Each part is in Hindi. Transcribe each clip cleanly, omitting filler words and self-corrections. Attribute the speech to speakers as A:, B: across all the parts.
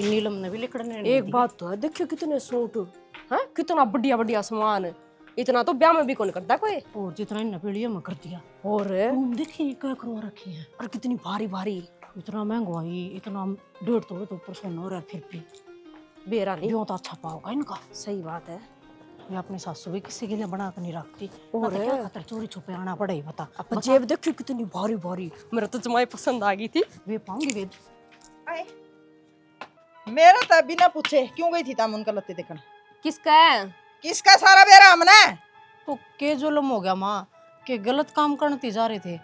A: नीलम ने भी लिखने
B: एक बात तो है, देखियो कितने सूट है, कितना बढ़िया बढ़िया सामान, इतना तो ब्याह में भी कौन करता कोई।
A: और जितना इन पीढ़ियों में कर दिया।
B: और
A: तुम देखिए क्या करवा रखी है,
B: और कितनी भारी भारी,
A: इतना महंगाई, इतना 1.5 तोले तो ऊपर सोना हो रहा है, फिर भी
B: बेरा नहीं।
A: ब्यों तो अच्छा पाओगा इनका।
B: सही बात है।
A: मैं अपनी सासू भी किसी के लिए बना कर नहीं रखती,
B: और
A: क्या खातर चोरी छुपे आना पड़े ही बता।
B: अब जेब देखियो कितनी भारी भारी, मेरे तो जमाई पसंद आ गई थी।
A: वे पाऊंगी वे
C: मेरा तो बिना पूछे क्यों गई थी ताम उनका लत्ते देखने।
B: किसका है?
C: किसका सारा बेरा हमने।
A: तो के जुल्म हो गया माँ के गलत काम करते जा रहे थे,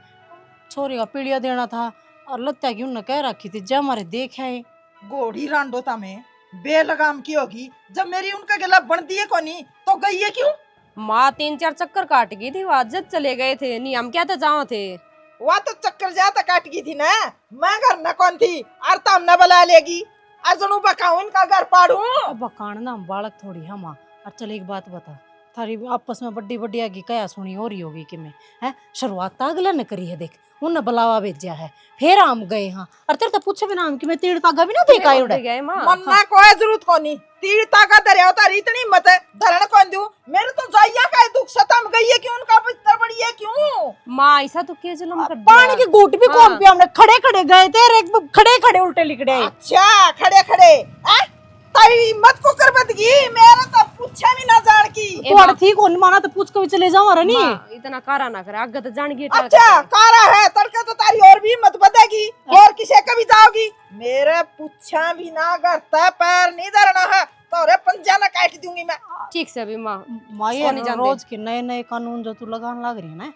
A: छोरी का पीड़िया देना था और लत्या की उन्होंने कह रखी थी जब हमारे देख आए।
C: गोढ़ी रांडोता में बेलगाम की होगी, जब मेरी उनका गला बनती है कोनी तो गई है क्यों।
B: माँ 3-4 चक्कर काट गई थी, वो जज चले गए थे, नहीं हम क्या तो जाओ थे।
C: वह तो चक्कर जाता काट गई थी ना, मैं घर न कौन थी और तम न बुला लेगी अर्जुनू बकाऊ इनका घर पाड़ू।
A: अब बकान ना बालक थोड़ी है माँ। और चल एक बात बता, थारी आपस में बड्डी बड्डी आगे क्या सुनी हो रही होगी कि मैं है शुरुआत अगला ने करी है, देख उन्हें बुलावा भेजा है, फिर हम गए। हाँ और तेरे तो पूछे बिना हम कि मैं तीर तागा भी ना देखा ही उड़े
B: गए माँ।
C: मन्ना कोई जरूरत कोनी, तीर ताका दरिया तारी इतनी मत है धरण कौन दू। मेरे तो जाइया का दुख सतम गई है, क्यों उनका इतना बड़ी है क्यों।
B: माँ ऐसा तो क्या जुल्म कर दिया?
A: पानी की घूट भी कौन पे हमने खड़े खड़े गए थे, एक खड़े खड़े उल्टे लिखड़े।
C: अच्छा खड़े खड़े तारी मत को कर बदगी, मेरा तो पूछा भी ना जान की।
A: तो ठीक कौन माना तो पूछ के भी चले जाओ नहीं।
B: इतना कारा ना करे, आगे तो जान गई।
C: अच्छा कारा है तड़का तो तारी और भी मत बदेगी, और किसे कभी जाओगी। मेरे पूछा भी ना करता पैर नहीं धरना है तो रे पंजा ना काट दूंगी मैं।
B: ठीक से अभी माँ
A: ये रोज के नए नए कानून जो तू लगान लग रही है ना,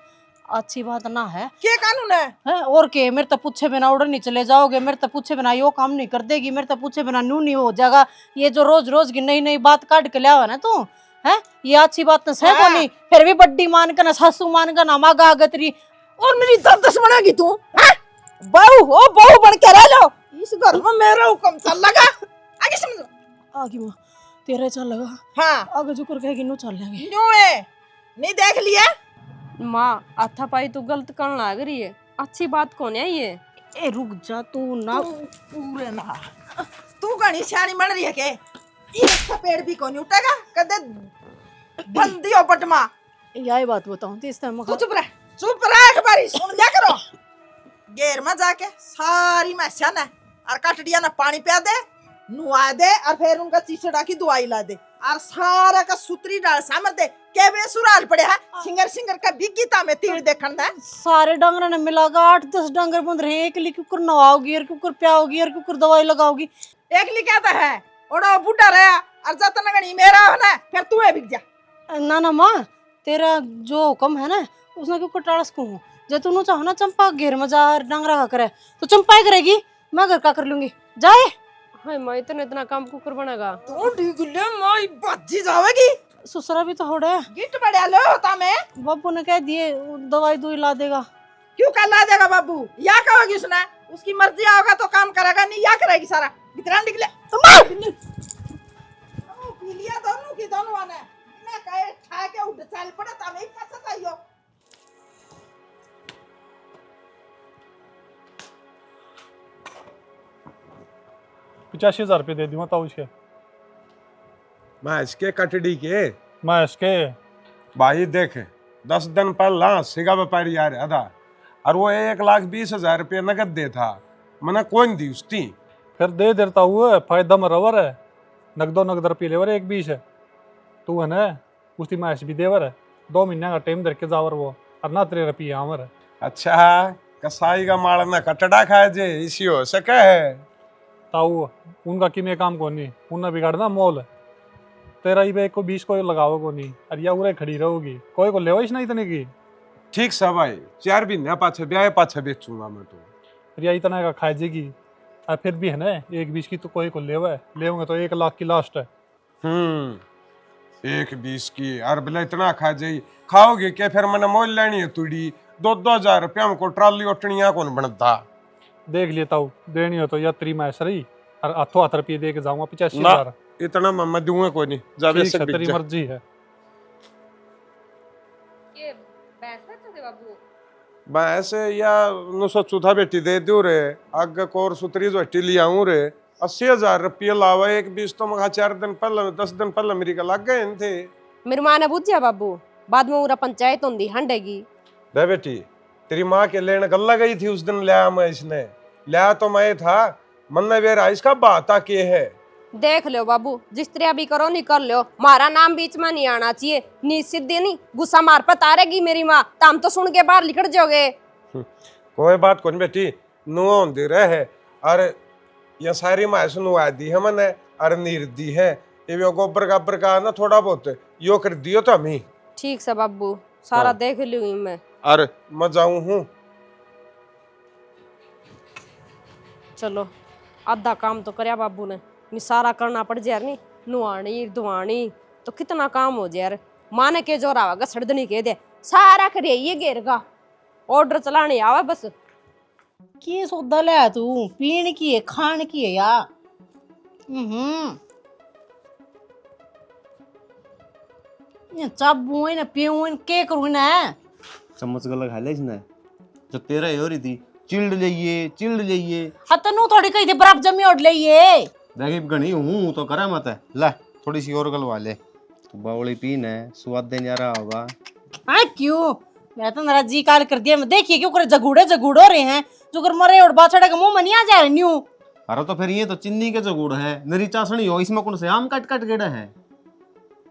A: अच्छी बात ना है।
C: क्या कानून है
A: और के मेरे तो पूछे बिना उड़न नहीं चले जाओगे, मेरे तो पूछे बिना यो काम नहीं कर देगी, मेरे तो पूछे बिना नू नहीं हो जाएगा। ये जो रोज रोज की नई नई बात काट के लिया ना तू है, ये अच्छी बात न सह नहीं। फिर भी बड्डी मान कर ना सासू मान कर ना मागा गतरी
C: और मेरी दस बनेगी तू। बहू हो बहू बन के रह लो इस घर में, मेरा हुक्म चल लगा आगे समझो।
A: आगे माँ तेरे चल लगा।
C: हाँ
A: आगे जो कर कहेगी नू चल लेंगे।
C: क्यों है नहीं देख लिया
B: माँ, हाथा पाई तो गलत करने लग रही है, अच्छी बात कौन है ये।
A: ए रुक जा तू ना
C: पूरे ना, तू घनी सियानी बन रही है के इसका पेड़ भी कौन उठेगा कदे बंदी हो पटमा।
A: यही बात बताऊं तो इस टाइम
C: तू चुप रह एक बारी सुन लिया करो। घेर में जाके सारी मैसा ना और कटड़िया ना पानी पिया दे, नुआ दे और फिर उनका चिचड़ा की दवाई ला दे और सारा का सूत्री डाल सामर दे के बेसुराल पड़े है। सिंगर का बिगीता में तीर देखन दे।
A: सारे डंगर ने मिलाकर 8-10 डंगर बंद रहे, एक लिख कुकर नवाओगी और कुकर प्याओगी और कुकर दवाई लगाओगी।
C: एक लिखा तो है ओड़ा बुढ़ा रहा और जतन गणी मेरा है ना, फिर तू है बिक जा।
A: ना ना माँ तेरा जो हुक्म है ना उसने क्यों कटाड़स को हूँ, जब तू चाहो ना चंपा घेर में जा डंगरा का करे तो चंपा ही करेगी, मैं घर का कर लूंगी जाए।
B: हाय माँ इतना काम कुकर बनेगा
C: तो ठीक ले माई बाजी जावेगी।
A: ससुरा भी तो हो रहा है,
C: गिट बढ़िया लो होता मैं
A: बाबू ने कह दिए दवाई दुई ला देगा।
C: क्यों कर ला देगा बाबू, या कहोगी उसने, उसकी मर्जी होगा तो काम करेगा, नहीं या करेगी सारा भितरा निकले। पी लिया दोनों की दोनों आने बिना कहे ठा के उठ चल पड़ा तब एक फंसा आइयो।
D: ₹85,000 दे दूंगा ताऊ इसके।
E: मैं इसके कटड़ी के
D: मैं इसके
E: भाई देख 10 दिन पहला सिगा व्यापारी आ रहा था और वो 1,20,000 नगद दे था, मैंने कौन दी उसकी।
D: फिर दे देता हुआ फायदा में रवर है, नगदो नगद रुपये लेवर 1,20 है, तू है ना उसकी मैच भी देवर है, 2 महीने का टाइम दर के जावर वो और ना 3 रुपये आवर है।
E: अच्छा कसाई का माल ना कटड़ा खाए जे इसी हो सके है
D: ताऊ उनका कि मैं काम को नहीं, उन्हें बिगाड़ना मोल तेरा ही 1,20 को लगाओ को नहीं और या उरे खड़ी रहोगी, कोई को लेवा ही नहीं इतने की।
E: ठीक सब भाई 4 महीने पाछे ब्याह पाछे बेचूंगा मैं तो।
D: फिर या इतना का खाए जेगी और फिर भी है ना 1,20 की तो कोई को लेवा है, लेवोगे तो 1 लाख की लास्ट है।
E: 1,20 की और भले इतना खा जाई खाओगे क्या, फिर मैंने मोल लेनी है तुड़ी 2-2 हजार हमको ट्राली ओटनिया कौन बनता।
D: देख लिए ताऊ देनी हो तो या 3 मैच रही और हाथों हाथ रुपये दे के जाऊंगा 85,000।
E: इतना मैं दूंगा कोई नहीं, जावे से
D: तेरी मर्जी है।
B: ये पैसा दे बाबू
E: मैं ऐसे या नु सोचू था बेटी दे दू रे आगे कोर सुतरी जो हट्टी लिया हूं रे 80,000 रुपये लावा एक बीस तो मगा 4 दिन पहले 10 दिन पहले मेरी का लग गए थे।
B: मेरी माँ ने बुझिया बाबू, बाद में पूरा पंचायत होंगी हंडेगी।
E: दे बेटी, तेरी माँ के लेने गल्ला गई थी उस दिन, लिया मैं इसने लिया तो मैं था मन में वेरा इसका बात के है।
B: देख लो बाबू, जिस तरह भी करो नहीं कर लो, मारा नाम बीच में नहीं आना चाहिए। नी सीधे नहीं गुस्सा मार पर तारेगी मेरी माँ, तम तो सुन के बाहर निकल जाओगे।
E: कोई बात कौन बेटी, नुआ होंदी रहे। अरे ये सारी माँ सुनवा दी है मैंने, अरे नीर दी है ये गोबर गाबर का ना थोड़ा बहुत यो कर दियो तो हमी।
B: ठीक से बाबू, सारा
E: हाँ।
B: देख लूंगी मैं।
E: अरे मैं जाऊं हूँ।
B: चलो आधा काम तो करया बाबू ने, नी सारा करना पड़ जाए नी, नुआनी धुआनी तो कितना काम हो जाए। माँ ने के जोर आवागा सड़दनी के दे, सारा करे ये घेर का ऑर्डर चलाने आवा बस।
A: की सौदा ले तू, पीण की है खान की है यार। ये चाबू है ना पीऊं है के करूं ना।
F: चम्मच गला खा ले इसने, जो तेरा हो रही थी चिल्ड जाइए
A: हतनू थोड़ी कही थी बर्फ जमी ओढ़ लिए।
F: देखी गणी हूँ तो करे मत ले, थोड़ी सी और गलवा ले। तो बावली पीन है, स्वाद देने आ रहा होगा।
A: हाँ क्यों, मैं तो मेरा जी काल कर दिया। मैं देखिए क्यों करे जगूड़े हो रहे हैं, जो कर मरे और बाछड़ा के मुंह में नहीं आ जा रहे न्यू।
F: अरे तो फिर ये तो चिन्नी के जगूड़ है, नरी चासनी हो, इसमें कौन से आम कट गेड़ा है।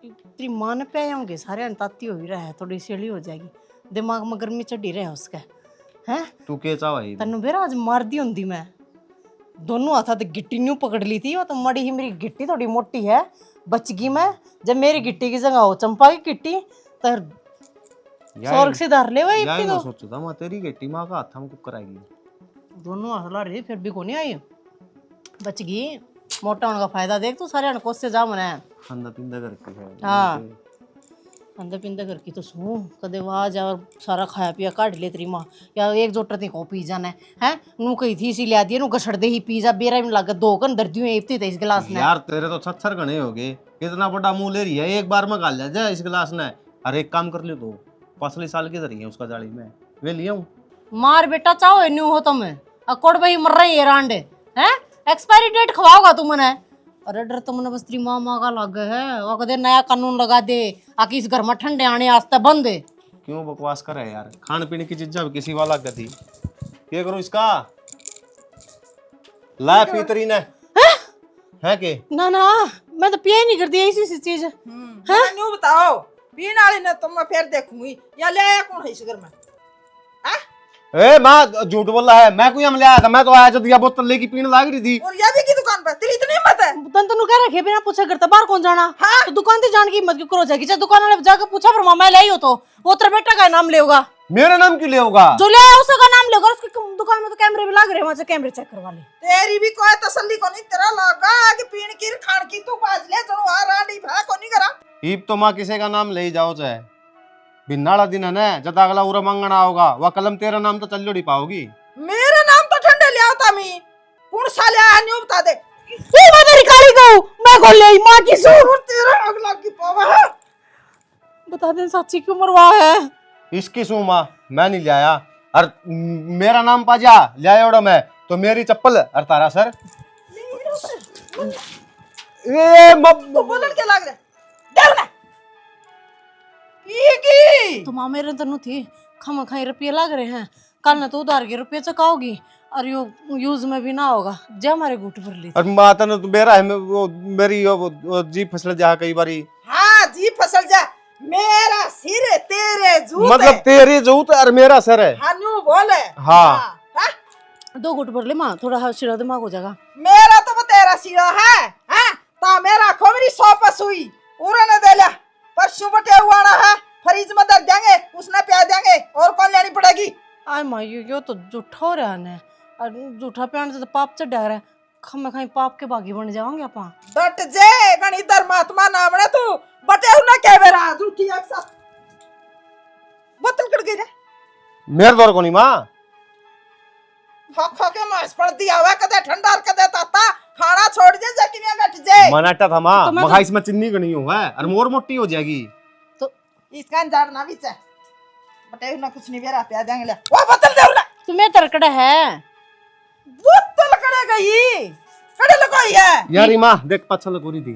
A: तेरी माँ ने पे होंगे सारे अंताती हो ही रहा है, थोड़ी सीढ़ी हो जाएगी, दिमाग में गर्मी चढ़ी रहे उसका हैं।
F: तू के चावा ही
A: तन्नू बेरा आज मार दी होंगी मैं, दोनों हाथा ते गिट्टी न्यू पकड़ ली थी। वो तो मड़ी ही मेरी गिट्टी थोड़ी मोटी है, बच गई मैं। जब मेरी गिट्टी की जगह हो चंपा की गिट्टी तो स्वर्ग से धर ले वही
F: यार
A: तो।
F: मैं सोचता था मैं तेरी गेटी माँ का हाथ हमको कराएगी।
A: दोनों हाथ ला रही फिर भी को नहीं आई, बच गई। मोटा होने का फायदा देख तू, सारे अनकोस से जा मना
F: खांदा पिंदा करके है।
A: हाँ अंदर पिंदा करके तो सू कदे वहाँ जा और सारा खाया पिया काट ले तेरी माँ। या एक जोटर ती को पी जाना है नू कही थी इसी लिया दिया नू गछड़ दे ही पी जा। बेरा में लगा दो कन दर्दियों एपती थे इस गिलास ने।
F: यार तेरे तो 66 गणे हो गए, इतना बड़ा मुंह ले रही है, एक बार में गाल ले जा इस गिलास ने। अरे एक काम कर ले, तो 5 साल की धरी है उसका जाली में वे लिया हूँ।
A: मार बेटा चाहो न्यू हो तुम अकोड़ भाई मर रहे ये रांडे हैं, एक्सपायरी डेट खवाओगा तुम ने। अरे डर तो मैंने बस तेरी माँ का लग है, वो कदे नया कानून लगा दे आकि इस घर में ठंडे आने आस्ते बंद है।
F: क्यों बकवास करे यार, खान पीने की चीज जब किसी वाला गति ये करो इसका ला पीतरी ने है के
A: ना ना मैं तो पिया ही नहीं करती ऐसी सी चीज।
C: न्यू बताओ पीने वाली ने तुम मैं फिर देखूंगी या ले आया कौन है इस घर में।
F: ए माँ झूठ बोल रहा है, मैं कोई हम ले आया था, मैं तो आया जब ये बोतल लेके पीने लग रही थी।
C: और ये भी की दुकान पर तेरी इतनी हिम्मत है।
A: तनु कह रखे बिना पूछा करता बाहर कौन जाना।
C: हाँ?
A: तो दुकान से जान की हिम्मत क्यों करो जाएगी, चाहे दुकान वाले जाकर पूछा पर मैं ले आई हो तो वो तेरे बेटा का नाम लेगा।
F: मेरा नाम क्यों ले होगा,
A: जो ले आया उसका नाम लेगा। उसकी दुकान में तो कैमरे भी लग रहे हैं, वहां से कैमरे चेक करवा ले।
C: तेरी भी कोई तसल्ली को नहीं, तेरा लगा कि पीन की खान की तू बाज ले चलो आ रांडी भा को नहीं करा।
F: ईब तो माँ किसी का नाम ले ही जाओ चाहे बिन्नाड़ा दिन है ना, जब अगला उरा मंगना होगा वह कलम तेरा नाम तो चल जोड़ी पाओगी।
C: मेरा नाम तो ठंडे ले आता मी कौन सा ले आया न्यू बता दे।
A: मैं तेरी काली कहूं, मैं खोल ले मां की सूर
C: तेरा अगला की पावा है।
A: बता दे सच्ची क्यों मरवा है।
F: इसकी सू माँ मैं नहीं ले आया, और मेरा नाम पाजा ले आया उड़ा मैं तो मेरी चप्पल और तारा सर ए
C: तू बोलन के लग रहा देव ना की
A: तो मां मेरे तनु थी खम खाई रुपये लग रहे हैं, कल न तो उधार के रुपये चुकाओगी और यो यूज में भी ना होगा। जा हमारे गुट पर ली
F: और माता ने तो मेरा है वो मेरी वो जीप फिसल जा कई बारी।
C: हाँ जी फसल जा मेरा सिर है तेरे जूते
F: मतलब तेरी जूत और मेरा सर है।
C: हाँ न्यू बोले
F: हाँ।
C: हाँ?
A: दो गुट पर ले माँ, थोड़ा शिरा दिमाग हो जाएगा।
C: मेरा तो वो तेरा सिरा है हाँ? ता मेरा खो मेरी 100 पसुई उन्होंने दे लिया परसों बटे हुआ ना है, फ्रिज में दे देंगे उसने प्याज देंगे और कौन लेनी पड़ेगी।
A: आय माँ यो तो जूठा हो रहा है और जूठा प्यान से तो पाप चढ़ रहा है। खम खाई पाप के बागी बन जाओगे अपा।
C: डट जे गणी धर्मात्मा नाम ने तू बटे हुआ क्या मेरा झूठी अक्सर बोतल कट गई रे
F: मेरे दौर को नहीं माँ
C: खा के मांस पड़ दिया हुआ कदे ठंडा और कदे ताता खाना छोड़ जे जाके में बैठ जे
F: मनाटा था माँ
A: तो मैं
F: मखा इसमें चिन्नी गनी हो है और मोर मोटी हो जाएगी।
A: तो
C: इसका जाड़ ना बीच बटे हुआ कुछ नहीं बेरा प्याज देंगे ले वो बोतल दे ना
A: तुम्हें तरकड़ा है।
C: बोतल कड़े गई कड़े लगाई है
F: यार माँ देख पछल पूरी थी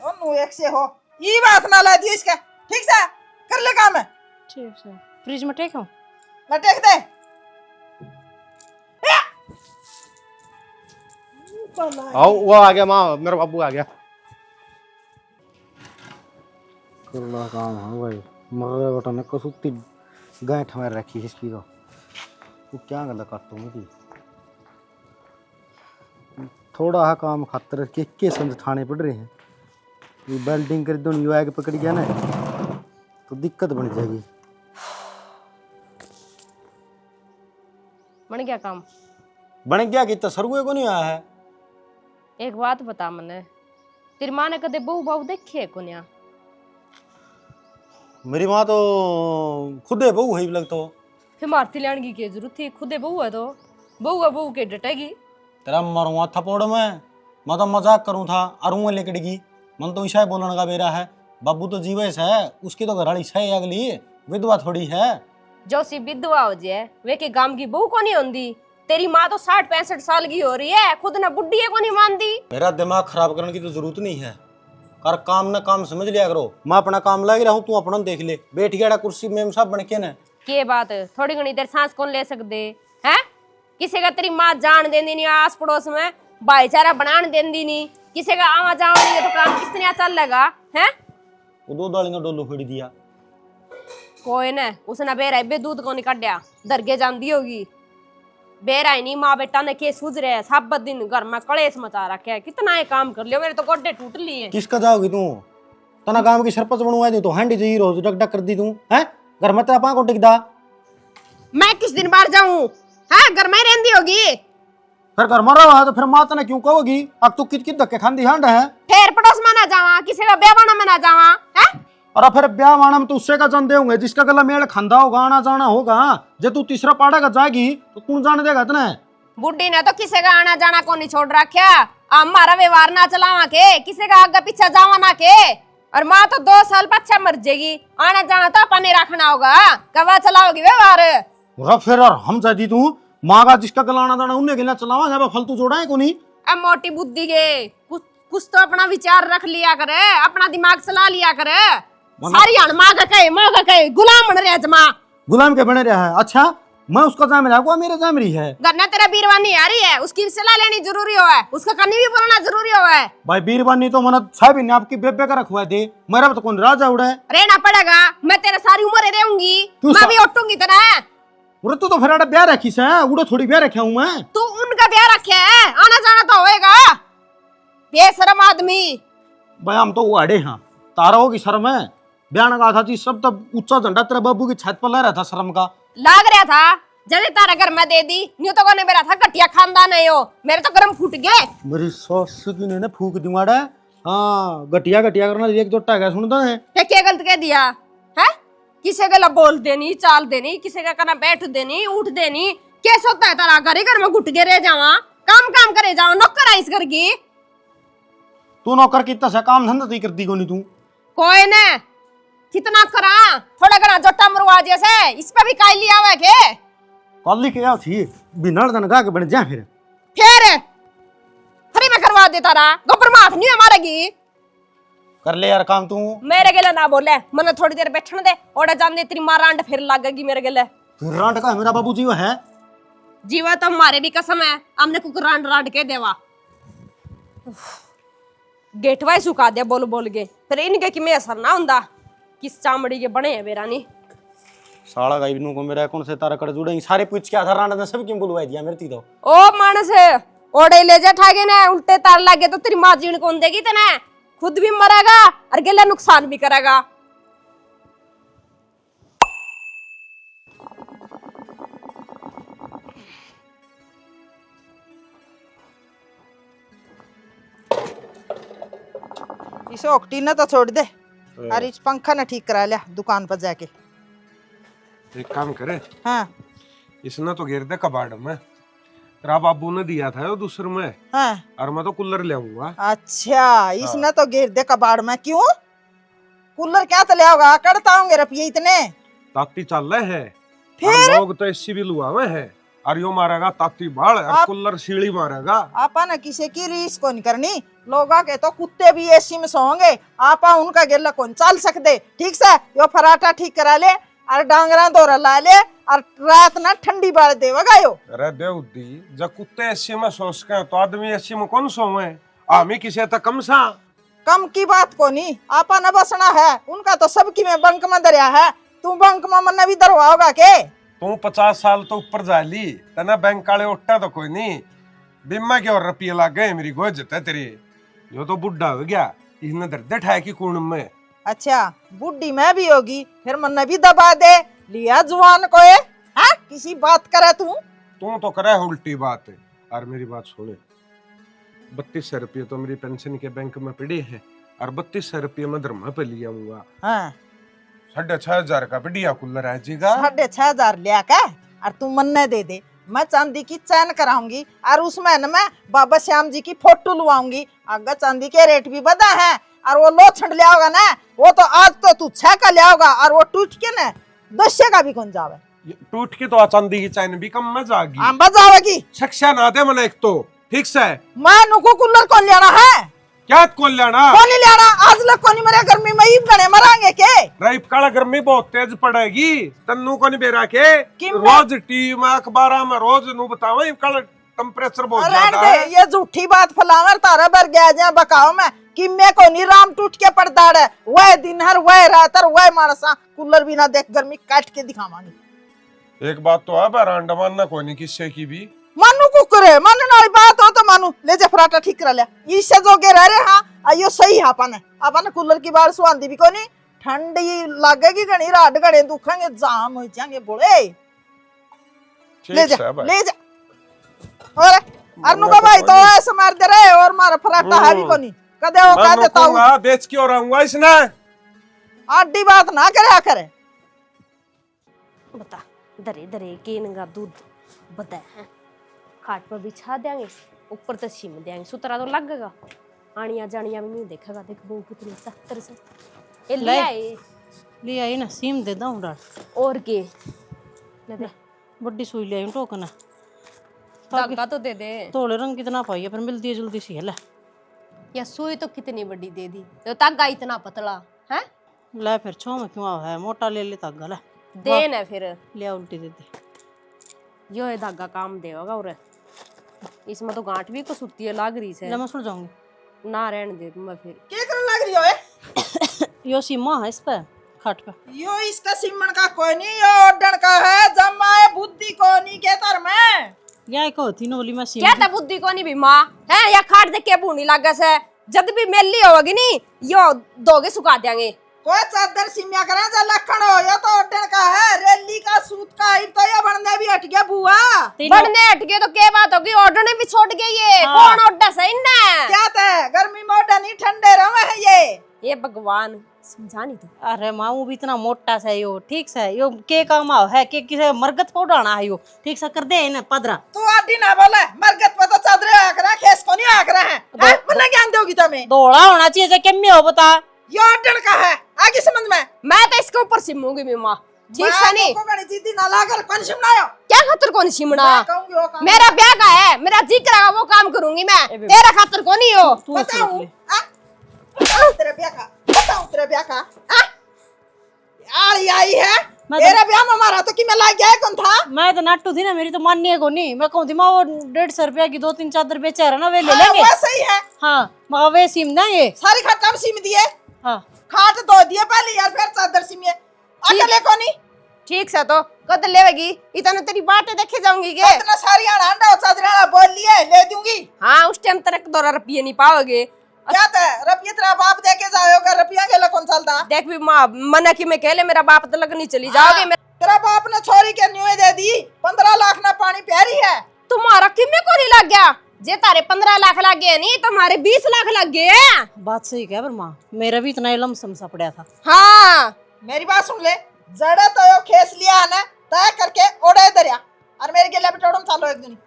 C: ओनू एक से हो ये बात ना ला दियो इसका ठीक से कर ले काम है
A: ठीक से फ्रिज में टेक हो
C: लटेक दे
F: आओ वो आ गया माँ मेरा बाबू आ गया करना काम है भाई मगर बेटा ने कसुती गांठ मार रखी है इसकी तो क्या गल करता हूँ की थोड़ा हा काम खातर के समझ ठाणे पड़ रहे हैं ये बेल्डिंग कर दो नहीं आगे पकड़ गया ना तो दिक्कत बन जाएगी
B: बन गया काम।
F: बन गया कि सरगुए को नहीं आया है
B: एक बात बता मने, तेरी माँ ने कदे बहू बहू देखे कोन्या?
F: मेरी माँ तो खुद है बहू है लग तो
B: फिर मारती लेने की जरूरत थी, खुदे बहू है तो बहू के डटेगी।
F: तेरा मरूंगा थपोड़ में मैं तो मजाक करूं था अरुआ लेकड़गी मन तो ईशा बोलने का बेरा है बाबू तो जीवस है उसकी तो घराड़ी है अगली विधवा थोड़ी है
B: जो सी विधवा हो जाए वे के गांव की बहू को नहीं होंदी। तेरी माँ तो 60-65 साल की हो रही है, खुद ना बुढ़ी है को नहीं मानती।
F: मेरा दिमाग खराब करने की तो जरूरत नहीं है कर काम ना काम समझ लिया करो मैं अपना काम लग रहा हूँ तू अपना देख ले बैठ गया कुर्सी में सब बन के ना
B: के बात थोड़ी घनी देर सांस कौन ले सकते है? किसी का तेरी माँ जान देंदी नहीं, आस पड़ोस में भाईचारा बनाने देंदी नहीं, किसी का आवा जावा नहीं है तो काम किस तरह चल लेगा है?
F: वो दो दाली ने डोलू फेड़ दिया
B: कोई न उसने बेरा बे दूध को नहीं कटिया दरगे जाती होगी बेरा ही नहीं। माँ बेटा ने के सूझ रहे सब दिन घर में कलेश मचा रखे है, कितना ये काम कर लियो, मेरे तो गोड्डे टूट लिए।
F: किसका जाओगी तू तना गांव की सरपंच बनवा दी तो हैंडी जी रोज डक डक कर दी तू है घर में तेरा पां को टिकदा
B: मैं किस दिन बाहर जाऊं है? घर में रहती होगी
F: फिर घर मरा हुआ है तो फिर माता ने क्यों कहोगी अब तू कित कित धक्के खांदी हांड है
B: ठेर पड़ोस में ना जावा, किसी का बेवाना में ना जावा है?
F: और फिर ब्याह वाणा में तो उससे का जानते होंगे जिसका गला मेल खंदा होगा आना जाना होगा जे तू तीसरा पाड़ा का जाएगी तो कौन जाने देगा इतना
B: बुढ़ी ने तो किसी का आना जाना को नहीं छोड़ रखा, हमारा व्यवहार ना चलावा के, किसी का आगे पीछे जावा ना के। और माँ तो 2 साल पीछे मर जाएगी, आना जाना तो अपने रखना होगा, कवा चलाओगी व्यवहार।
F: फिर और हम जाती तू माँ का जिसका गला आना जाना उन्हें गिला चलावा जब फालतू जोड़ा है को नहीं।
B: अब मोटी बुद्धि के कुछ तो अपना विचार रख लिया करे, अपना दिमाग चला लिया करे। सारी हण माँ का कहे गुलाम बन रहे जमा
F: गुलाम के बने रहा है। अच्छा मैं उसका जाम रहा मेरे जाम रही है
B: गन्ना तेरा बीरवानी आ रही है, उसकी सलाह लेनी जरूरी हो है, उसका कनी भी बोलना जरूरी हो है।
F: भाई बीरबानी तो मन साहब ने आपकी बेबे का रखवा दे मेरा तो कौन राजा उड़ा है
B: रहना पड़ेगा, मैं तेरे सारी उम्र रहूंगी, मैं भी उठूंगी तरह।
F: तू तो फिर ब्याह रखी से उड़ो थोड़ी ब्याह रखा हूँ मैं।
B: तू उनका ब्याह रखे है, आना जाना तो होएगा। बेशरम आदमी
F: भाई हम तो उड़े हाँ तारा होगी शर्म है बयान का था जी सब तब ऊंचा झंडा तेरे बाबू की छत पर लग रहा था शर्म का
B: लाग रहा था जब तारा घर में दे दी न्यू तो कोने मेरा था कटिया खानदान है यो, मेरे तो गर्म फूट गए।
F: मेरी सास की ने फूक दूंगा हाँ गटिया गटिया करना एक जोटा है सुनता है
B: क्या गलत कह दिया है? किसी का बोल देनी चाल देनी, किसी का करना बैठ देनी उठ देनी, कैसे होता है तारा घर में घुट के रह जावा, काम करे जाओ, नौकर है इस घर की।
F: तू नौकर कितना सा काम धंधा नहीं करती कोनी तू
B: कोई न कितना करा थोड़ा घना जोटा मरवा जैसे इस पे भी काई लिया हुआ के
F: कॉली के थी बिना दन गा के बन जा फिर
B: फ्री में करवा देता रहा, गोबर माफ नहीं मारेगी।
F: कर ले यार काम तू
B: मेरे गेले ना बोले, मने थोड़ी देर बैठने दे, ओड़ा जान दे तेरी मां रांड फिर लागेगी मेरे गेले।
F: फिर रांड का मेरा बाबू जी है
B: जीवा तो हमारे भी कसम है, हमने कुछ रांड रांड के देवा गेटवाई सुखा दिया बोल बोल के, फिर इनके कि मैं असर ना हुंदा किस चामड़ी के बने है बेरानी।
F: साला गाई बिनु को मेरा कौन से तारा कर जुड़ेंगे सारे पूछ के आधार रांड ने सब क्यों बुलवा दिया मेरे तो
B: ओ मानस ओड़े ले जा ठागे ने उल्टे तार लागे तो तेरी मां जीवन कौन देगी तने, खुद भी मरेगा और गेला नुकसान भी करेगा।
C: इसे ओकटी ना तो छोड़ दे और इस पंखा ना ठीक करा लिया दुकान पर जाके।
E: एक काम करे
C: हाँ
E: इसने तो घेर दे कबाड़ में तेरा बाबू ने दिया था वो दूसरे में
C: हाँ
E: और मैं तो कूलर ले आऊंगा।
C: अच्छा इसने तो घेर दे कबाड़ में, क्यों कूलर क्या तो ले आओगा, करता होंगे रुपये इतने
E: ताती चल रहे है
C: फिर
E: लोग तो एसी भी लुआ हुए है और यो मारेगा ताती बाल और
C: आप-
E: कुल्लर सीढ़ी मारेगा।
C: आपा ना किसी की रीस को नहीं करनी। लोगा के तो कुत्ते भी एसी में सोंगे, आपा उनका गेला कौन चाल सकते। ठीक से यो फराटा ठीक करा ले और डांगरा दौरा ला ले और रात ना ठंडी बाल देवगा यो।
E: अरे देवदी जब कुत्ते एसी में सो सके तो आदमी एसी में कौन सोवे? आमी किसे तो कम सा।
C: कम की बात को नहीं, आपा न बसना है, उनका तो सबकी में बंक में दरिया है। तू बंक में मन भी दरवाओगा के?
E: तू 50 साल तो ऊपर जा ली तना बैंक वाले उठा तो कोई नहीं। बिम्मा के और रुपये लग गए मेरी गोजत है तेरी। यो तो बुढ़ा हो गया, इसने दर्द ठाए की कुण में।
C: अच्छा बुढ़ी मैं भी होगी, फिर मन भी दबा दे लिया जुआन को है? किसी बात करे
E: तू तो करे उल्टी बात है। और मेरी बात सुने, 3200 रुपये तो मेरी पेंशन के बैंक में पड़े हैं और 3200 रुपये में धर्मा पे लिया हूँ।
C: हाँ
E: 6,500 का बढ़िया कूलर आ जाएगा।
C: 6,500 लिया का और तू मन दे दे, मैं चांदी की चैन कराऊंगी और उसमें न मैं बाबा श्याम जी की फोटो लुआऊंगी। अगर चांदी के रेट भी बढ़ा है और वो लो छंड लिया होगा ना, वो तो आज तो तू 6 का लिया होगा और वो टूट के ना 10 का भी कौन जावे।
E: टूट के तो चांदी की चैन भी कम में जागी।
C: हम बजावेगी
E: शिक्षा ना दे मन एक तो ठीक से।
C: मैं नुको कूलर कौन लेना है?
E: क्या कौन लेना?
C: कौन नहीं लेना? आज लोग कौन मरे गर्मी में ईब गणे मरांगे के?
E: राइप काला गर्मी बहुत तेज पड़ेगी तन्नू को नहीं बेरा के।
C: किम
E: रोज टीवी में अखबार में रोज नु बताओ ये काला टेम्परेचर बहुत
C: रहन
E: ज्यादा
C: दे,
E: है।
C: ये झूठी बात फलावर तारा बर गया जा बकाओ में कि मैं को नहीं राम टूट के पड़दाड़ है। वह दिन हर वह रात हर वह मानसा कूलर भी ना देख गर्मी काट के दिखावांगी।
E: एक बात तो है बरांडा मानना कोई नहीं किससे की भी।
C: मानू को करे मानने वाली बात हो तो मानू ले जा फराटा ठीक करा लिया इससे जोगे रह रहे। हाँ आयो सही है अपन कूलर की बात सुहांदी भी कोनी, ठंडी लगेगी घनी रात घड़े दुखेंगे जाम हो जाएंगे बोले। ले
E: ठीक
C: जा
E: है भाई।
C: ले जा। और अरनु का भाई तो ऐसे मार दे रहे और मारा फराटा है भी कोनी कदे वो कह देता हूँ।
E: मैं बेच के और आऊंगा इसने।
C: आडी बात ना करे।
B: बता दरे दरे केनगा दूध बता है। खाट पर बिछा देंगे, ऊपर तो छिम देंगे, सुतरा तो लगेगा। आनिया जानिया भी नहीं देखेगा। देख बहू कितनी सख्तर से ये ले आए।
A: ले आई ना सीम दे दाऊं डाल
B: और के ले दे
A: बड्डी सुई ले आई टोकना
B: धागा तो दे दे।
A: थोड़े रंग कितना पाई है पर मिलती है जल्दी सी है। ले
B: या सुई तो कितनी बड़ी दे दी तो धागा इतना पतला है।
A: ले फिर छो में क्यों है मोटा ले ले धागा ले
B: दे ना फिर
A: ले उल्टी दे दे।
B: यो है धागा काम देगा। और इसमें तो गांठ भी को सुती है लाग रही से
A: ले मैं सुन जाऊंगी
B: ना रहने दे मैं फिर।
C: क्या करने लग रही हो ए?
A: यो सीमा है इस पे खाट पे।
C: यो इसका सिमण का कोई नहीं, यो ओडन का है। जमाए बुद्धि को नहीं के तर में
A: या एक होती नोली में सीम
B: क्या था बुद्धि को नहीं भी माँ है या खाट देख के बूनी लागा से जब भी मेली होगी नी यो दोगे सुखा देंगे।
C: कोई चादर सिमिया करा जा लखन हो, यो तो ओडन का है। रेली का सूत का ही तो ये बनने भी हट गया बुआ।
B: बढ़ने हट गए तो क्या बात होगी? ऑर्डर ने भी छोड़ गई ये। कौन ऑर्डर सही ना
C: क्या था गर्मी में ओडन ही ठंडे रहे है
B: ये भगवान समझा नहीं तो।
A: अरे माऊ भी इतना मोटा सा यो ठीक से यो के काम आओ है के किसे मरगत पौड़ाना है यो ठीक से कर दे ना पदरा।
C: तू आडी ना बोले मरगत पे तो चादरे आकरा खेस को नहीं आकरा है। मन ज्ञान दोगी तुम्हें?
A: दौड़ा होना चाहिए जे केम में हो बता।
C: यो ओडन का है आगे समझ में।
B: मैं तो इसके ऊपर सिमूंगी भी माँ ठीक से नहीं।
C: को गणी जीती ना लाकर कौन सिमनायो?
B: क्या खातर कौन सिमना?
C: मैं कहूंगी वो काम।
B: मेरा ब्याह का है, मेरा जी करेगा वो काम करूंगी मैं। तेरा खातर को नहीं हो।
A: तू
C: बताऊं
A: सोच ले।
C: तेरे ब्याह का बताऊं तेरे ब्याह का आई है
A: मैं
C: तेरा ब्याह में मारा तो कि मैं ला गया कौन था?
A: मैं तो नाटू थी ना मेरी तो माननी है को नहीं। मैं कहूँ थी माँ वो 150 रुपया की 2-3 चादर बेचा रहा ना वे ले लेंगे।
C: वो सही है।
A: हाँ मगर वे सीम ना ये।
C: सारी खाट अब सिम दिए,
A: हाँ
C: खाट धो दिए पहले यार फिर चादर सिमिए अकेले को नहीं।
B: ठीक से तो कद लेवेगी इतना तेरी बातें देखे जाऊंगी के।
C: इतना सारी आंडा चादर बोल लिए ले दूंगी।
B: हाँ उस टाइम तक दौरा रुपये नहीं पाओगे।
C: क्या था रुपये तेरा बाप दे के जाओगे रुपया के कौन चलता?
B: देख भी माँ मना की मैं कहले मेरा बाप तो लगनी चली जाओगे।
C: तेरा बाप ने छोरी के न्यूए दे दी 15 लाख ना पानी प्यारी है।
B: तुम्हारा किमे को नहीं लग गया? जे तारे 15 लाख लग गए नहीं तुम्हारे 20 लाख लग गए।
A: बात सही कह पर माँ मेरा भी इतना लमसम सा पड़ा था।
B: हाँ
C: मेरी बात सुन ले, जड़ा तो यो खेस लिया ना तय करके ओढ़े दरिया और मेरे गेले बिटोड़म चालो एक दिन।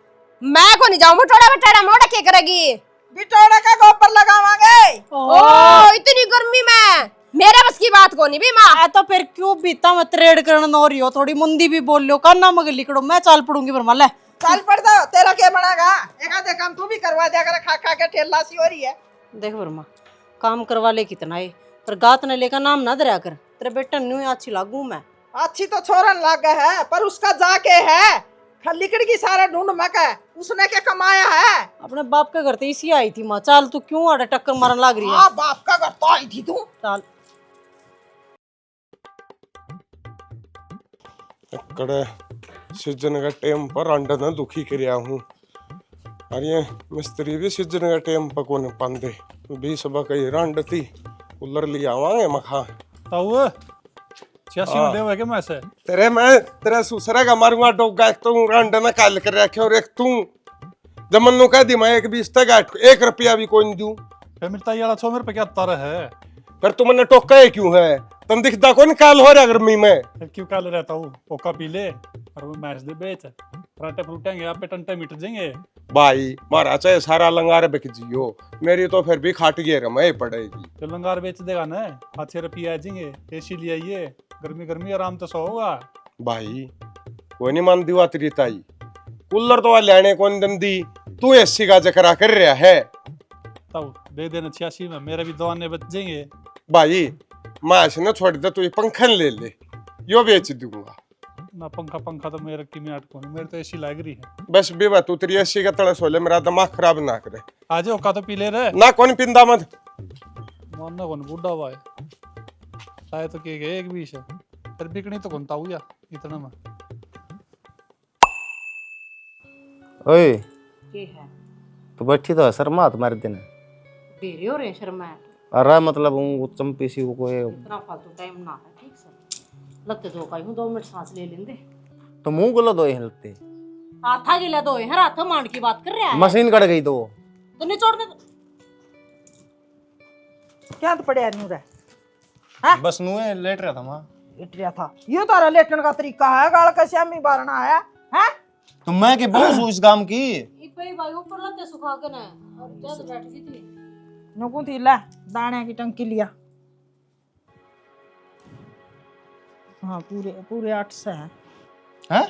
B: मैं को नहीं जाऊँ बटोड़ा बटाड़ा मोड़ा क्या करेगी?
C: बिटोड़ा का गोबर लगावांगे।
B: ओ इतनी गर्मी में मेरे बस की बात को नहीं भी माँ।
A: तो फिर क्यों बीता मैं त्रेड करना हो रही हो थोड़ी मुंदी भी बोल लो काना मगर लिखड़ो मैं चाल पड़ूंगी पर माले
C: चल पड़ दो, तेरा क्या बनेगा? एक आधे काम तू भी करवा दिया कर, खा खा के ठेला सी हो रही है।
A: देख वर्मा, काम करवा ले कितना है, पर गात ने लेकर नाम ना दरिया कर। तेरे बेटा न्यू अच्छी लागू मैं।
C: अच्छी तो छोरन लग है, पर उसका जाके है खलिकड़ की सारा ढूंढ मक है, उसने क्या कमाया है?
A: अपने बाप के घर तो इसी आई थी माँ। चाल तू क्यों आड़े टक्कर मारन लाग रही है?
C: हाँ, बाप का घर तो आई थी तू।
A: चाल
E: कड़े सीजन का टाइम पर अंडा ना दुखी करया हूँ। अरे ये मिस्त्री भी सीजन का टाइम पर कोने पांदे 20 कई रंड थी कूलर ले आवांगे मखा।
D: ताऊ 86 में देव है क्या मैं से?
E: तेरे ससुरे का मारूंगा डोगा। एक तो रंड ना काल कर रखे और एक तू जमन नु कह दी मैं 1 तक 1 रुपया भी कोई नहीं दूं।
D: फिर मेरे ताई वाला 100 मेरे पे क्या तारा है?
E: फिर तू मैंने टोका है क्यों है? तुम दिखता कौन काल हो रहा गर्मी में?
D: फिर क्यों काले रहता हूँ? पोका पी ले और वो मैच दे बेच पराठे फूटेंगे आप पे टंटे मिट जाएंगे।
E: भाई मारा चाहे सारा लंगार बिक जियो, मेरी तो फिर भी खाट गए रमे पड़ेगी।
D: तो लंगार बेच देगा ना, 5-6 रुपये आ जाएंगे। एसी ले आइए, गर्मी गर्मी आराम तो सो होगा।
E: भाई कोई नहीं मान दी तेरी ताई, कूलर तो लेने कौन दम दी, तू एसी का जकरा कर रहा है।
D: ताऊ दे देना 86 में, मेरे भी 2 आने बच जाएंगे।
E: भाई माश न छोड़ दे, तू ये पंखन ले यो बेच दूंगा
D: ना। पंखा तो मेरे की में अटको नहीं, मेरे तो एसी लग रही है।
E: बस बेवा तू तेरी एसी का तड़स हो ले, मेरा दिमाग खराब ना करे।
D: आ जाओ का तो पी ले रहे
E: ना कौन पिंदा मत
D: मानना कौन बूढ़ा हुआ है शायद तो के गए 1-20 है, फिर बिकनी तो कौन ताऊ या इतना में।
G: ओए
A: ये है
G: तू बैठी तो है शर्मा तुम्हारे दिन
A: बेरे हो रहे शर्मा है।
G: अरे मतलब वो चंपी सी को कोई
A: इतना फालतू टाइम ना है। ठीक से लगते दो का हूं, 2 मिनट सांस ले लेंदे।
G: तो मुंह गलत हो हिलते
A: हाथा गिला दो है, हाथ मांड की बात कर रहा है।
G: मशीन कट गई तो
A: नहीं छोड़ने दो।
C: क्या तो पड़े नू रे?
F: बस नुए लेट रहा था माँ।
C: लेट रहा था? ये तारा लेटन का तरीका है? गाल का श्यामी बारना है हैं?
F: तो मैं के बहुत हूँ इस गांव की।
A: इपे भाई ऊपर लते सुखा के ना और जद बैठ गई थी।
C: नुकू थी ले दाने की टंकी लिया। हाँ पूरे 800 है।
F: हैं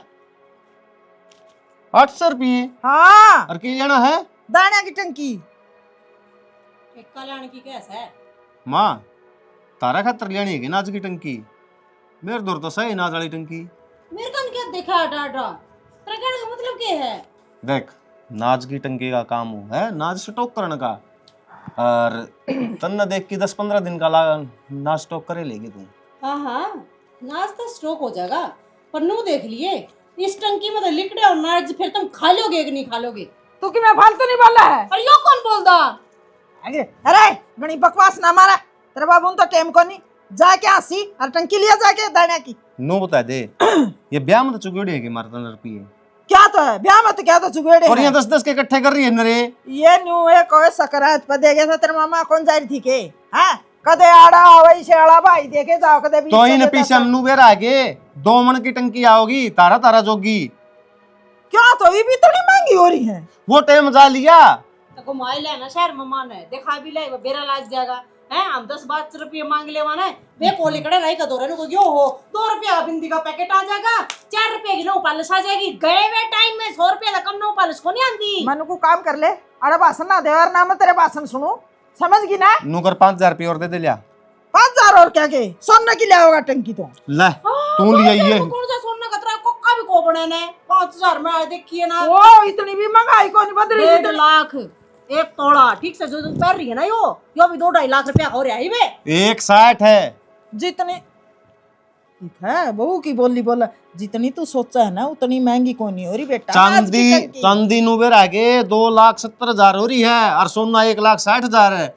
F: 800 रुपये?
C: हाँ
F: और की लेना है?
C: दाने की टंकी।
A: एक कल्याण की कैसा है?
F: माँ तारा खातर लेनी है नाच की टंकी? मेरे दूर तो सही नाच वाली टंकी।
A: मेरे कन क्या देखा डाडा? तेरा कहने का मतलब क्या है?
F: देख नाच की टंकी का काम हो है नाच स्टॉक करने का, और तन्ना देख के 10-15 दिन का नाच स्टॉक करे लेगी तू।
A: हाँ हाँ नाच तो स्ट्रोक हो जाएगा, पर नू देख लिए इस टंकी में तो लिकड़े और नाच फिर तुम खा लोगे कि नहीं खा लोगे?
C: तू कि मैं फालतू नहीं बोला है?
A: और यो कौन बोलदा?
C: अरे घनी बकवास ना मारा, तेरे बाबू तो टेम को नहीं जाके आसी और टंकी लिया जाके दाने की।
F: नो बता दे ये ब्याह में तो चुगड़ी है कि मार 15 रुपये
C: क्या तो है ब्याह में तो क्या तो चुगेड़े
F: और
C: हैं।
F: यहाँ 10-10 के इकट्ठे कर रही है नरे।
C: ये न्यू है कोई सकरात पर दे गया था तेरे मामा कौन जा रही थी के? हाँ कदे आड़ा वही से आड़ा भाई देखे जाओ कदे भी
F: तो इन पीछे हम नुबेर आगे 2 मन की टंकी आओगी तारा जोगी।
C: क्या तो ये भी इतनी महंगी हो रही है?
F: वो टाइम जा लिया
A: तो घुमाई लेना शहर में मान है देखा भी ले बेरा लाग जाएगा हैं। हम 10-12 रुपये मांग ले माने वे कोले कड़े नहीं का दोरे को क्यों हो 2 रुपया का बिंदी का पैकेट आ जाएगा, 4 रुपये की नो पालिश आ जाएगी। गए हुए टाइम में 100 रुपये का कम नो पालिश को नहीं आंदी।
C: मनु को काम कर ले अरे भाषण ना दे और ना मैं तेरे भाषण सुनू, समझ गई ना?
F: नूकर 5000 रुपये और दे दे लिया
C: 5000 और क्या के सोने की लिया होगा टंकी तो
F: ले तू लिया ये
A: कौन सा सोना का तेरा कोका भी को बने ने 5000 में आए देखिए ना।
C: ओ इतनी भी महंगाई को नहीं बदली
A: 1.5 लाख 1 तोड़ा ठीक से जो कर रही है ना यो भी 2-2.5 लाख रुपया हो रहा है बे।
F: 160 है
C: जितनी ठीक है बहू की बोली बोला जितनी तू सोचा है ना उतनी महंगी कोई नहीं हो रही बेटा।
F: चांदी नुबेर आगे 2,70,000 हो रही है और सोना 1,60,000 है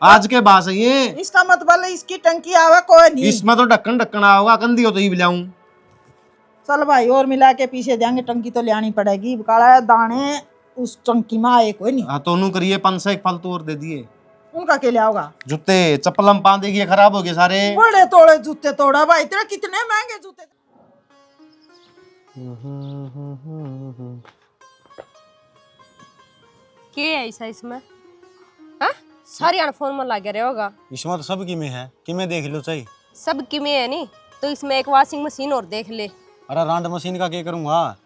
F: आज के बाद से ये।
C: इसका मतलब इसकी टंकी आवा कोई नहीं।
F: इसमें तो ढक्कन आओगा कंदी हो तो ये बिलाऊं।
C: चल भाई और मिला के पीछे देंगे, टंकी तो लेनी पड़ेगी। काला दाने उस टंकी में आए कोई नहीं।
F: हाँ तो नू करिए 500 एक फालतू और दे दिए।
C: उनका क्या ले आओगा?
F: जूते चप्पल हम पादेगी खराब हो गए सारे।
C: बड़े तोड़े जूते तोड़ा भाई तेरा, कितने महंगे जूते।
B: क्या है ऐसा इसमें? हाँ सारी आन फोन में लगे रहे होगा।
F: इसमें तो सब किमें है, किमें देख लो चाहिए।
B: सब किमें है नहीं तो इसमें एक वॉशिंग मशीन और देख ले।
F: अरे रांड मशीन का क्या करूंगा?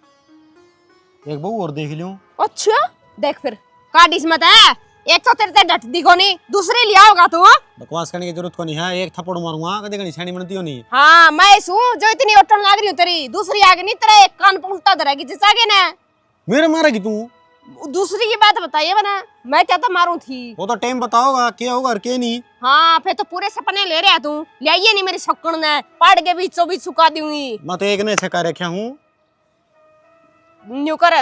F: एक बहू और देख लूं।
B: अच्छा देख फिर काटिस मत है, एक तो तेरे ते डटती को नहीं, दूसरी लिया होगा तू।
F: बकवास करने की जरूरत को नहीं है, एक थप्पड़ मारूंगा कदे कहीं छानी बनती हो नहीं।
B: हाँ मैं सू जो इतनी ओटन लाग रही हूँ तेरी, दूसरी आगे नहीं तेरा एक कान पे उल्टा धरेगी जिस आगे ना।
F: मेरे मारेगी तू?
B: दूसरी की बात बताइए बना, मैं क्या तो मारूं थी।
F: वो तो टाइम बताओगा क्या होगा और क्या नहीं।
B: हाँ फिर तो पूरे सपने ले रहा तू, लियाइए नहीं मेरी शक्कड़ ने, पहाड़ के बीचों बीच सुखा दूंगी।
F: मैं तो एक ने छका रखा हूँ।
B: न्यू कर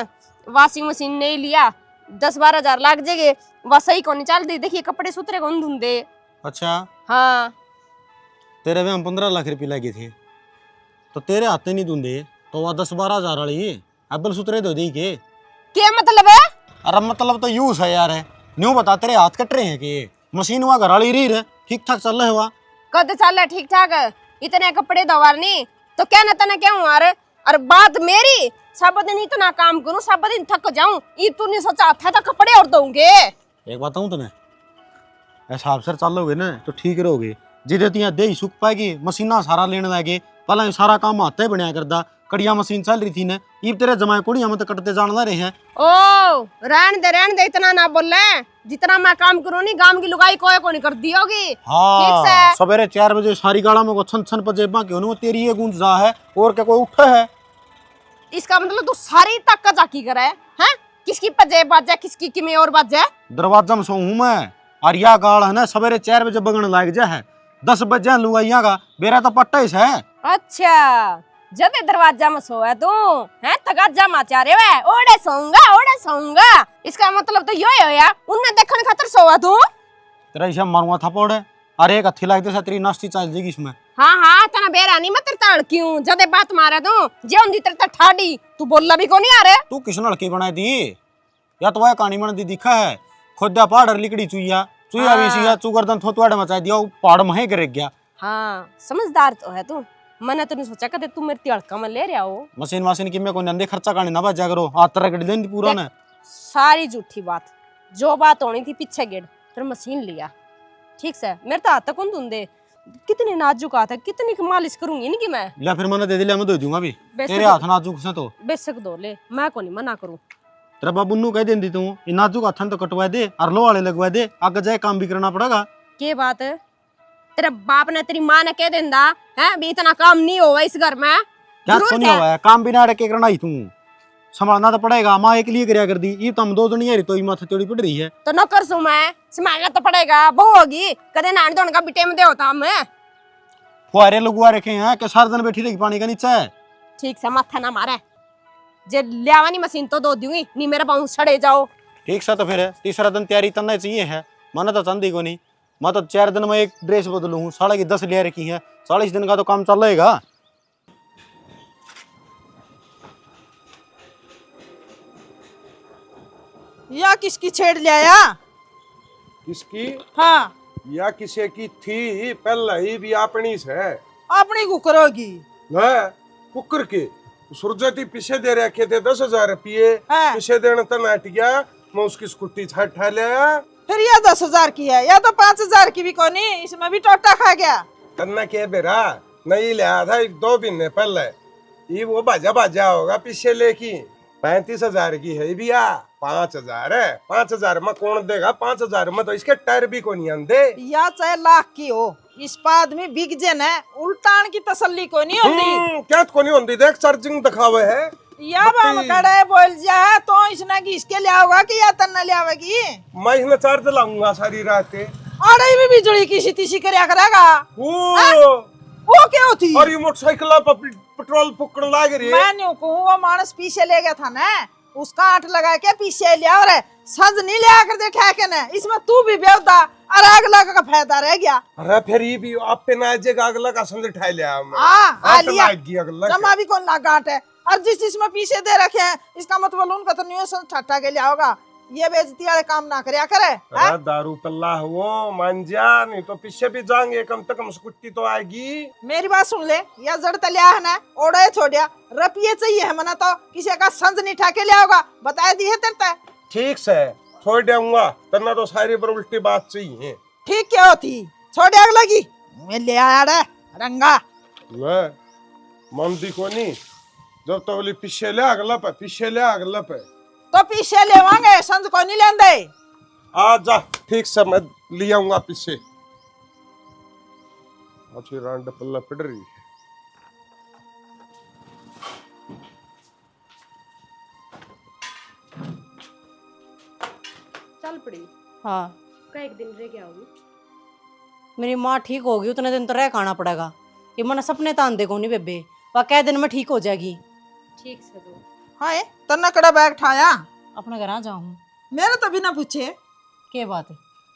B: वॉशिंग मशीन नहीं लिया, 10-12 हजार लाग जाएंगे, वह सही को नहीं चलती। देखिए कपड़े सुथरे कौन धुंधे।
F: अच्छा
B: हाँ
F: तेरे में हम 15 लाख रुपए लगे थे, तो तेरे हाथे नहीं दूंदे तो वह 10-12 हजार वाली अब्बल सुतरे दो दी के।
B: क्या मतलब है?
F: अरे मतलब तो यूज है यार, न्यू बता तेरे हाथ कट रहे हैं कि मशीन हुआ घर वाली रही है ठीक ठाक चल रहा है। हुआ
B: कद चल रहा ठीक ठाक, इतने कपड़े दवार नहीं तो क्या न तना क्या हूँ। और बात मेरी, सब दिन इतना काम करूं, सब दिन थक जाऊं, ये तू नहीं सोचा था तो कपड़े और दूंगे।
F: एक बात कहूं तने, ऐसा अवसर चलोगे ना तो ठीक रहोगे। जिदे तिया दे सूख पाएगी, मशीना सारा लेने लगे, पहले सारा काम हाथे बनया करदा, कड़िया मशीन चल रही थी ना, इब तेरे जमाए कुड़िया में तो कटते जान रहे हैं।
B: ओ रहन दे इतना ना बोल रहे, जितना मैं काम करूं नहीं गांव की लुगाई कोई को नहीं कर दी होगी। ठीक
F: हाँ
B: से?
F: सवेरे 4 बजे सारी गाड़ा में को छन छन पजेबा क्यों तेरी ये गूंज जा है और क्या कोई उठा है।
B: इसका मतलब तू सारी तक जाकी करे हैं, किसकी पजे बाजे किसकी किमें और बाजे।
F: दरवाजा में सो हूं मैं, और या गाड़ है ना सवेरे 4 बजे बगन लग जा है, 10 बजे लुगाइया का बेरा तो पट्टा ही है।
B: अच्छा जब दरवाजा में सोया तू है तगाजा माचा रे वे, ओड़े सोऊंगा, इसका मतलब तो यो है यार, उन्हें देखने खातिर सोया तू।
F: तेरा इसे मारूंगा था पौड़े, अरे एक हथी लगते से तेरी नाश्ती चल जाएगी इसमें।
B: हाँ तना बेरा नहीं मैं तेरे तड़ क्यों जदे बात मारे तू जे उंदी तेरे ठाडी, तू बोलला भी को नहीं आ रे।
F: तू किस लड़की बनाई थी या तो वह कहानी बन दी दिखा है, खोदा पहाड़ लिकड़ी चुईया चुईया भी सिया चुगरदन थोतवाड़े मचा दिया, पहाड़ में गिर गया।
B: हाँ समझदार तो है तू, मैंने तो नहीं सोचा कदे तू मेरे तिड़का में ले रहा हो।
F: मशीन की मैं कोई नंदे खर्चा करने ना बजा करो, हाथ तरह कट देनी पूरा ने।
B: सारी झूठी बात, जो बात होनी थी पीछे गेड़ फिर मशीन लिया, ठीक से मेरे तो हाथ तक कौन धुंधे, कितनी नाजुक हाथ है, कितनी मालिश करूंगी नहीं कि मैं।
F: ले फिर मैंने दे दिया, मैं दे दूंगा भी,
B: बेशक-
F: तेरे हाथ नाजुक से तो
B: बेशक दो ले, मैं को नहीं मना करूं।
F: तेरा बाबू नु कह देंदी तू इन नाजुक हाथन तो कटवा दे और लो वाले लगवा दे, आगे जाए काम भी करना पड़ेगा।
B: के बात है, तेरे बाप ने तेरी माँ ने कह देंदा है भी इतना काम नहीं होगा इस घर में।
F: क्या
B: जरूरत
F: तो नहीं
B: है।
F: हुआ है, काम बिना अड़के करना ही तू संभालना तो पड़ेगा। माँ एक लिए करया कर दी, ये तो हम 2 जनी है तो ही माथे चोड़ी पड़ रही है।
B: तो नौकर सू मैं, संभालना तो पड़ेगा, बहू होगी कदे नान धोने का बिटे में दे होता मैं।
F: फुहारे लगवा रखे हैं कि सारा दिन बैठी रहेगी पानी का नीचे।
B: ठीक से माथा ना मारे, जे लियावानी मशीन तो दो दूंगी नहीं मेरे पाँव सड़े जाओ।
F: ठीक से तो फिर तीसरा दिन तैयारी करना चाहिए है, मैंने तो चंदी को नहीं, मैं तो 4 दिन में एक ड्रेस बदलू हूँ, 10.5 लिया रखी है, 40 दिन का तो काम चल रहेगा।
C: या किसकी छेड़ लिया?
E: किसकी?
C: हाँ
E: या किसी की थी पहले ही भी अपनी से
C: अपनी कुकरोगी।
E: कुकर के सुरजती पीछे दे रखे थे 10,000 रुपये,
C: हाँ।
E: पीछे देने तक हट गया, मैं उसकी स्कूटी छठा लिया।
C: फिर या 10,000 की है या तो 5,000 की भी कोनी, इसमें भी टोटा खा गया।
E: तन्ना के बेरा नहीं लिया था 2 महीने पहले, ये वो बाजा होगा पीछे लेकी 35,000 की है भैया। 5,000 है, 5,000 में कौन देगा? 5,000 में तो इसके टायर भी को नहीं आंदे।
C: या चाहे लाख की हो, इस पर आदमी बिक जन है, उल्टान की तसल्ली को नहीं होती।
E: क्या को नहीं होती, देख चार्जिंग दिखावे है
C: या बाम कड़े बोल जा तो इसने की इसके ले आओगा कि या तन्ना ले आवेगी।
E: मैं इसने चार्ज लाऊंगा सारी रात।
C: अड़े भी बिजली किसी तीसी करया करेगा। वो क्या होती?
E: और ये मोटरसाइकिल पेट्रोल फूकने लग रही है।
C: मैं नहीं कहूँ, वो मानस पीछे ले गया था ना, उसका आठ लगा के पीछे लिया और संज नहीं लिया कर देखा के ना, इसमें तू भी बेवता और अगला का फायदा रह गया।
E: अरे फिर ये भी आप पे ना जगह अगला का संग उठा लिया मैं।
C: आ लिया
E: अगला
C: जमा भी कौन लगाट है, और जिस जिसमें पीछे दे रखे हैं इसका मतलब उनका तो न्यूज़ ठट्टा के लिया होगा। ये बेइज्जती वाले काम ना करे करे।
E: अरे दारू पल्ला वो मान जा, नहीं तो पीछे भी जाएंगे, कम से कम स्कूटी तो आएगी।
C: मेरी बात सुन ले, या जड़ तलिया है ना, ओढ़े छोड़िया रपिये चाहिए है मना तो किसी का संज नहीं ठाके लिया होगा, बता दी है तेरे।
E: ठीक से छोड़ दूंगा, तना तो सारी पर उल्टी बात चाहिए।
C: ठीक क्या होती, छोड़ आग लगी मैं ले आया रे रंगा।
E: मैं मंदी को नहीं जब तो बोली पीछे ले अगला पे, पीछे ले अगला पे।
C: तो पीछे लेवांगे, संज को नहीं लेंदे।
E: आ जा, ठीक से मैं ले आऊंगा पीछे। अच्छी रांड पल्ला पड़ रही है।
B: चल पड़ी
A: हाँ
B: का एक दिन रह गया होगी।
A: मेरी माँ ठीक होगी उतने दिन तो रह खाना पड़ेगा। ये मैंने सपने तान देखो नहीं बेबे, वह कह दिन में ठीक हो जाएगी।
B: ठीक से तो
C: हाय तन्ना कड़ा बैग ठाया,
A: अपने घर आ जाऊँ।
C: मेरे तो बिना पूछे
A: क्या बात है?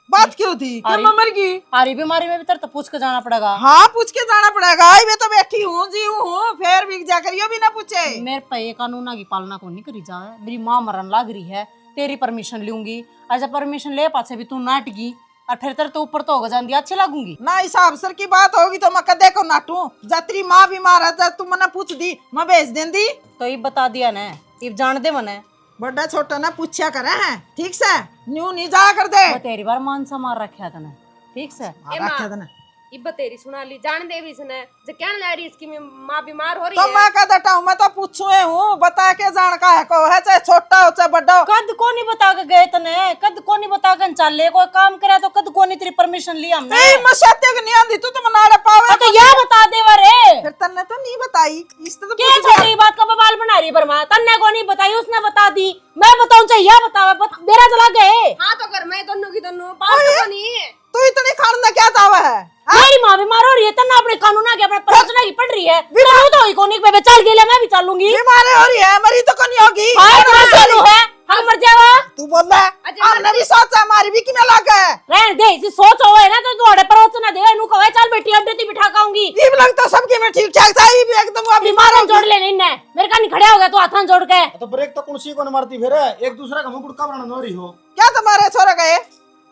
C: बात क्यों थी? क्या
A: अरे-
C: मर गई?
A: आरी बीमारी में भी तेरे तो पूछ के जाना पड़ेगा।
C: हाँ पूछ के जाना पड़ेगा। मैं तो बैठी हूँ जी हूँ, फिर भी जा करियो बिना पूछे।
A: मेरे पे ये कानूना की पालना को नहीं करी जाए। मेरी माँ मरन लाग रही है, तेरी परमिशन लूंगी। और जब परमिशन ले पासे भी तू नाटगी और फिर तेरे तो ऊपर तो होगा जान दिया अच्छी लगूंगी
C: ना इस अवसर की बात होगी तो मैं कदे को नाटू। जत्री माँ बीमार है जब तू मने पूछ दी, मैं भेज देंदी।
A: तो ये बता दिया ना, ये जान दे मने।
C: बड़ा छोटा ना पूछा करे हैं, ठीक से न्यू नहीं जा कर दे।
A: मैं तेरी बार मान सा मार रखा तने, ठीक से।
B: ए
C: रखे
B: माँ,
C: देना।
B: इब्बा तेरी सुना ली जान दे भी इसने जो क्या ला रही इसकी माँ बीमार हो रही
C: तो
B: है।
C: मैं कद हटाऊं, मैं तो पूछुए हूँ, बता के जान का है को है, चाहे छोटा हो चाहे बड़ा हो।
A: कद को नहीं बता के गए तने, कद को नहीं बता के चले कोई काम करे तो कद को नहीं तेरी परमिशन ली हमने।
C: नहीं मैं सत्य के नहीं आंधी, तू तो मनाड़े पावे।
A: तो यह बता दे वरे
C: फिर तन्ने तो नहीं बताई, इस तो
A: क्या
C: पूछ
A: छोटी बात का बवाल बना रही बर्मा। तन्ने को नहीं बताई, उसने बता दी। मैं बताऊं चाहे यह बतावे, मेरा चला गए।
B: हाँ तो कर मैं दोनों की दोनों बात तो नहीं है।
C: तू इतनी खाना क्या दावा है?
A: मेरी माँ बीमार हो रही है, तन्ना अपने कानून आगे अपने प्रवचन की पढ़ रही है। बीमार तो ही कोनी बेबे, चल गेले मैं भी चलूंगी।
C: बीमार हो रही है, मरी तो कौन होगी?
A: हाय मां चलू है, हम मर जावा।
C: तू बोल रहा है
B: अच्छा,
C: हमने भी सोचा हमारी भी किने लगा है।
A: रहने दे, इसी सोच होवे ना तो तोड़े प्रवचन दे इनु कहे चल बेटी अड्डे ती बिठा काऊंगी।
C: ये भी लगता सबके में ठीक ठाक था, ये भी एकदम वो बीमार
A: बीमार
C: हो
A: जोड़ ले नहीं ने मेरे का नहीं खड़े हो गया तू हाथां जोड़ के।
F: तो ब्रेक तो कुर्सी को न मारती फिर एक दूसरे का मुकुट का बनाना रही हो।
C: क्या तुम्हारे छोरे गए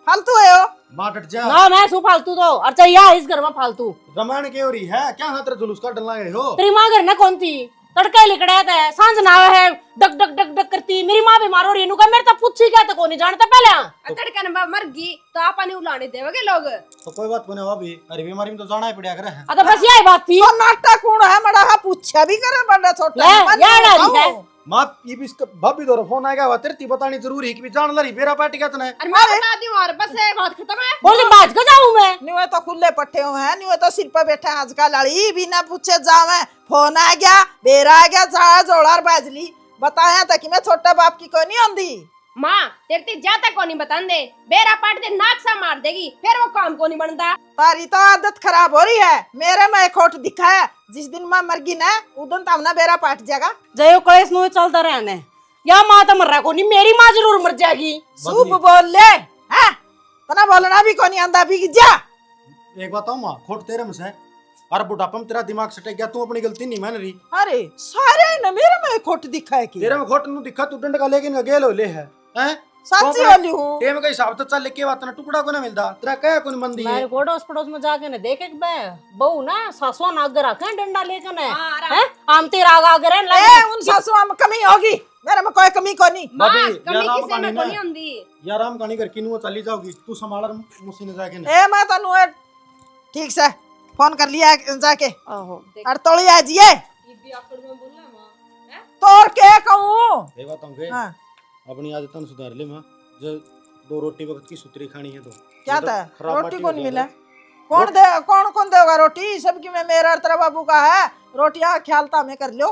C: फालतू है हो?
F: मां डट जा।
A: ना मैं सु फालतू तो और चाहिए इस घर में फालतू।
F: रामायण की हो रही है क्या? खातर जुलूस का डलना गए हो।
A: तेरी माँ घर ने कौन थी? तड़के लिकड़े थे, सांझ ना है डक डक डक डक करती। मेरी माँ बीमार हो रही है, मेरे तो पूछी क्या तो कोनी जानता पहले।
B: तड़का न मर गई तो आपा नहीं उलाने देवगे लोग।
F: तो कोई बात बने भाभी, अरे बीमारी में तो जाना ही पड़ेगा करे।
A: तो बस यही बात थी।
C: तो नाटक कौन है मड़ा है, पूछा भी करे बड़ा छोटा
A: ले,
C: मन
A: यार
C: में
A: डाली है।
C: खाओ।
F: मां ये भी इसका भाभी दो फोन आएगा वा तेरी बतानी जरूरी है कि भी जान लरी बेरा पार्टी का तने।
B: अरे मैं बता दी और बस है बात खत्म है।
A: बोले बाज को जाऊं मैं।
C: न्यूए तो खुले पट्टे हुए हैं, न्यूए तो सिर पे बैठे आज का लड़ी बिना पूछे जावे। फोन आ गया, बेरा आ गया, जा जोड़ार बाजली बताया था कि मैं छोटा बाप की कोई नहीं आंधी।
B: माँ तेरे ते जाता को नहीं बतान दे, बेरा पाट दे नाक सा मार देगी, फिर वो काम को नहीं बनता।
C: तारी तो आदत खराब हो रही है। मेरे में खोट दिखा है, जिस दिन मैं मर गई ना उदन तब ना बेरा पाट जाएगा।
A: जयो कलेश नो चलता रहने या माँ तो मर रहा कोनी, मेरी माँ जरूर मर जाएगी।
C: सूप बोल ले हैं, तना बोलना भी कोनी आंदा भी जा।
F: एक बात बताऊं मां, खोट तेरे में से है। अरे बुढ़ापा में तेरा दिमाग सटक गया, तू अपनी गलती नहीं मान रही।
C: अरे सारे ने मेरे में खोट दिखा है कि
F: तेरे में खोट नु दिखा, तू डंड का लेकिन गेलो ले है हैं।
C: सच्ची वाली हूँ।
F: टेम का हिसाब तो चल के बात ना टुकड़ा को ना मिलता तेरा क्या कोई मंदी है।
A: मेरे को अड़ोस पड़ोस में जाके ने देखे कि बे बहू ना सासुआ नाग रखे डंडा लेकर ने
B: हाँ, आराम।
A: हैं आम तेरा आगा करे
C: ए उन सासुआ में कमी होगी, मेरे में कोई कमी कोनी।
B: माँ
F: भाभी,
B: कमी
F: यार,
B: किसी में
F: आप
B: को नहीं
F: ना।
B: आंदी।
F: यार राम कहानी करके नु चली जाओगी तू संभाल मुसी ने जाके ना।
C: ए मैं तनु ठीक से फोन कर लिया जाके
A: आहो
C: और तोड़ी आ जिए
B: ये भी आकड़ में बोल रहा माँ हैं?
C: तोड़ के कहूँ।
F: ये बात हम
C: हाँ
F: अपनी आदतन सुधार ले मां। जो 2 रोटी वक्त की सूत्री खानी है तो
C: क्या
F: ये तो
C: था
F: खराब
C: रोटी
F: माटी
C: को
F: हो
C: नहीं
F: जाएगा।
C: मिला? कौन देगा रोटी? सबकी में मेरा तेरा बाबू का है रोटियां ख्याल था मैं कर लो।